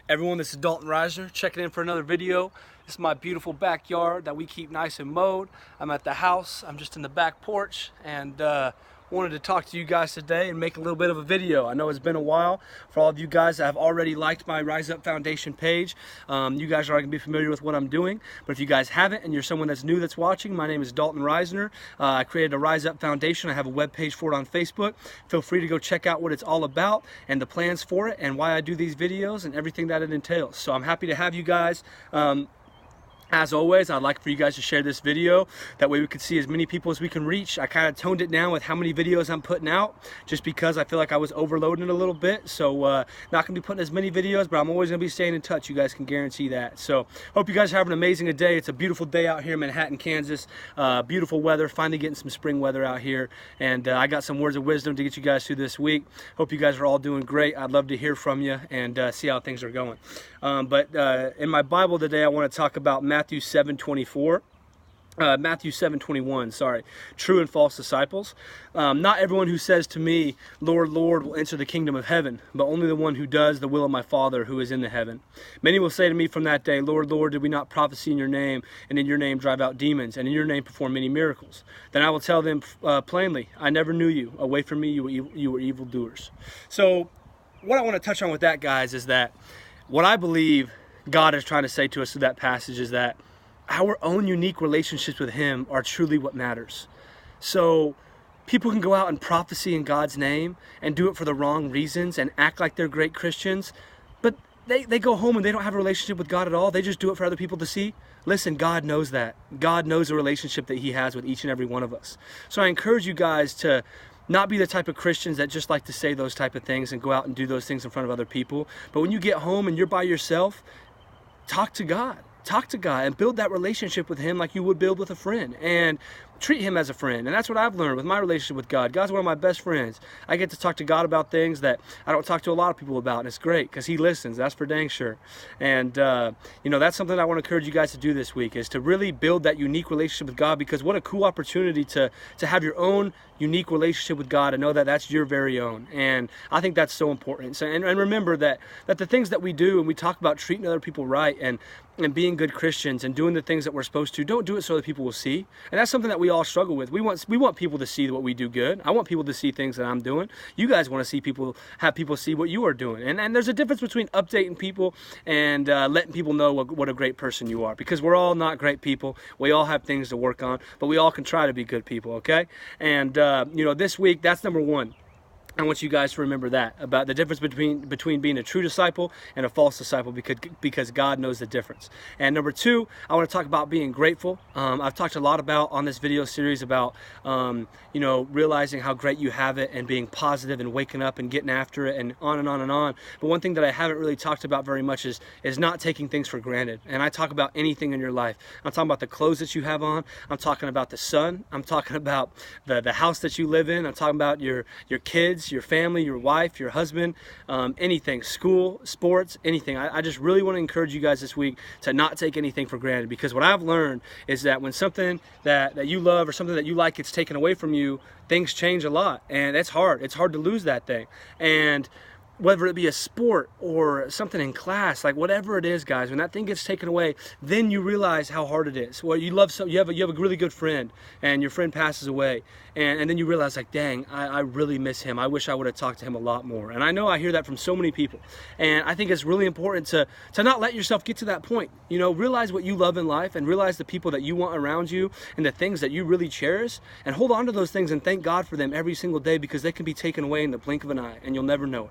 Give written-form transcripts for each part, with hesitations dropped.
Everyone, this is Dalton Reisner checking in for another video. This is my beautiful backyard that we keep nice and mowed. I'm at the house. I'm just in the back porch and wanted to talk to you guys today and make a little bit of a video. I know it's been a while. For all of you guys that have already liked my Rise Up Foundation page, you guys are going to be familiar with what I'm doing. But if you guys haven't and you're someone that's new that's watching, my name is Dalton Reisner. I created a Rise Up Foundation. I have a web page for it on Facebook. Feel free to go check out what it's all about and the plans for it and why I do these videos and everything that it entails. So I'm happy to have you guys. As always, I'd like for you guys to share this video. That way we can see as many people as we can reach. I kind of toned it down with how many videos I'm putting out, just because I feel like I was overloading it a little bit. So not going to be putting as many videos, but I'm always going to be staying in touch. You guys can guarantee that. So hope you guys are having an amazing day. It's a beautiful day out here in Manhattan, Kansas. Beautiful weather, finally getting some spring weather out here. And I got some words of wisdom to get you guys through this week. Hope you guys are all doing great. I'd love to hear from you and see how things are going. But in my Bible today, I want to talk about Matthew 7:21, sorry, true and false disciples. Not everyone who says to me, Lord, Lord, will enter the kingdom of heaven, but only the one who does the will of my Father who is in the heaven. Many will say to me from that day, Lord, Lord, did we not prophesy in your name, and in your name drive out demons, and in your name perform many miracles? Then I will tell them plainly, I never knew you. Away from me, you were evildoers. So what I want to touch on with that, guys, is that what I believe God is trying to say to us through that passage is that our own unique relationships with Him are truly what matters. So people can go out and prophesy in God's name and do it for the wrong reasons and act like they're great Christians, but they go home and they don't have a relationship with God at all. They just do it for other people to see. Listen, God knows that. God knows the relationship that He has with each and every one of us. So I encourage you guys to not be the type of Christians that just like to say those type of things and go out and do those things in front of other people. But when you get home and you're by yourself, talk to God. Talk to God and build that relationship with Him like you would build with a friend, and treat Him as a friend. And that's what I've learned with my relationship with God. God's one of my best friends. I get to talk to God about things that I don't talk to a lot of people about, and it's great because He listens. That's for dang sure. And you know, that's something I want to encourage you guys to do this week, is to really build that unique relationship with God, because what a cool opportunity to have your own unique relationship with God and know that that's your very own. And I think that's so important. So, and remember that the things that we do and we talk about treating other people right and being good Christians and doing the things that we're supposed to, don't do it so that people will see. And that's something that we all struggle with. We want people to see what we do good. I want people to see things that I'm doing. You guys want to see have people see what you are doing. And there's a difference between updating people and letting people know what a great person you are, because we're all not great people. We all have things to work on, but we all can try to be good people, okay? And you know, this week, that's number one. I want you guys to remember that, about the difference between being a true disciple and a false disciple, because God knows the difference. And number two, I want to talk about being grateful. I've talked a lot about on this video series about you know, realizing how great you have it and being positive and waking up and getting after it and on and on and on. But one thing that I haven't really talked about very much is not taking things for granted. And I talk about anything in your life. I'm talking about the clothes that you have on. I'm talking about the sun. I'm talking about the house that you live in. I'm talking about your kids, your family, your wife, your husband, anything, school, sports, anything. I just really want to encourage you guys this week to not take anything for granted, because what I've learned is that when something that you love or something that you like gets taken away from you, things change a lot, and it's hard. It's hard to lose that thing. And whether it be a sport or something in class, like whatever it is, guys, when that thing gets taken away, then you realize how hard it is. Well, you have a really good friend, and your friend passes away, and then you realize, like, dang, I really miss him. I wish I would have talked to him a lot more. And I know I hear that from so many people, and I think it's really important to not let yourself get to that point. You know, realize what you love in life, and realize the people that you want around you and the things that you really cherish, and hold on to those things and thank God for them every single day, because they can be taken away in the blink of an eye, and you'll never know it.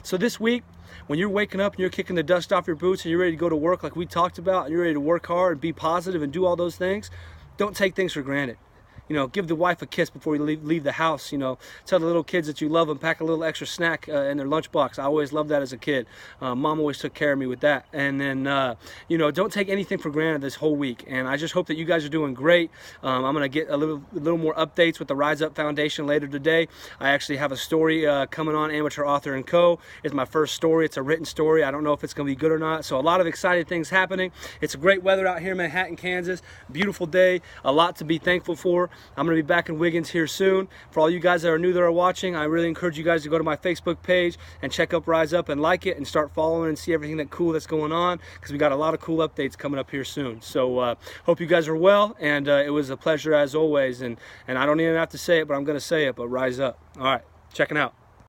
So this week, when you're waking up and you're kicking the dust off your boots and you're ready to go to work like we talked about, and you're ready to work hard and be positive and do all those things, don't take things for granted. You know, give the wife a kiss before you leave the house. You know, tell the little kids that you love them, pack a little extra snack in their lunchbox. I always loved that as a kid. Mom always took care of me with that. And then, you know, don't take anything for granted this whole week. And I just hope that you guys are doing great. I'm going to get a little more updates with the Rise Up Foundation later today. I actually have a story coming on Amateur Author & Co. It's my first story. It's a written story. I don't know if it's going to be good or not. So a lot of exciting things happening. It's great weather out here in Manhattan, Kansas. Beautiful day. A lot to be thankful for. I'm going to be back in Wiggins here soon. For all you guys that are new that are watching, I really encourage you guys to go to my Facebook page and check up Rise Up and like it and start following and see everything that cool that's going on, because we got a lot of cool updates coming up here soon. So hope you guys are well, and it was a pleasure as always. And I don't even have to say it, but I'm going to say it, but rise up. All right, checking out.